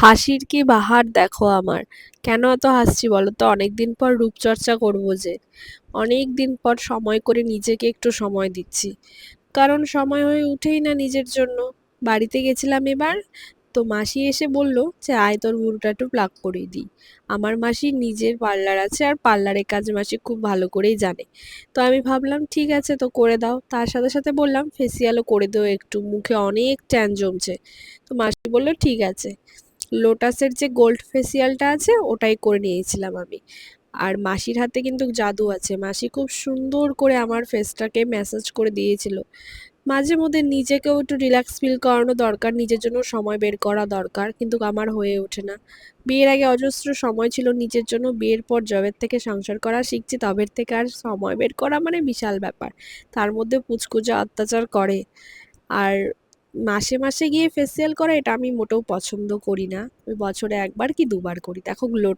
হাসির কি বাহার দেখো আমার। কেন এত হাসছি বলো তো? অনেকদিন পর রূপচর্চা করব যে, অনেক দিন পর সময় করে নিজেকে একটু সময় দিচ্ছি। কারণ সময় হয়ে উঠেই না নিজের জন্য। বাড়িতে গেছিলাম এবার, তো মাসি এসে বলল যে আয় তোর ভুরুটা একটু প্লাক করিয়ে দিই। আমার মাসির নিজের পার্লার আছে, আর পার্লারের কাজ মাসি খুব ভালো করেই জানে। তো আমি ভাবলাম ঠিক আছে, তো করে দাও। তার সাথে সাথে বললাম ফেসিয়ালও করে দিও, একটু মুখে অনেক ট্যান জমছে। তো মাসি বলল ঠিক আছে। লোটাসের যে গোল্ড ফেসিয়ালটা আছে ওটাই করে নিয়েছিলাম আমি। আর মাসির হাতে কিন্তু জাদু আছে, মাসি খুব সুন্দর করে আমার ফেসটাকে ম্যাসাজ করে দিয়েছিল। মাঝে মধ্যে নিজেকেও একটু রিল্যাক্স ফিল করানো দরকার, নিজের জন্য সময় বের করা দরকার, কিন্তু আমার হয়ে ওঠে না। বিয়ের আগে অজস্র সময় ছিল নিজের জন্য, বিয়ের পর জবের থেকে সংসার করা শিখছি, তবের থেকে আর সময় বের করা মানে বিশাল ব্যাপার। তার মধ্যে পুচকুচা অত্যাচার করে। আর মাসে মাসে গিয়ে ফেসিয়াল করা এটা আমি মোটেও পছন্দ করি না। ওই বছরে একবার কি দুবার করি, দেখো গ্লো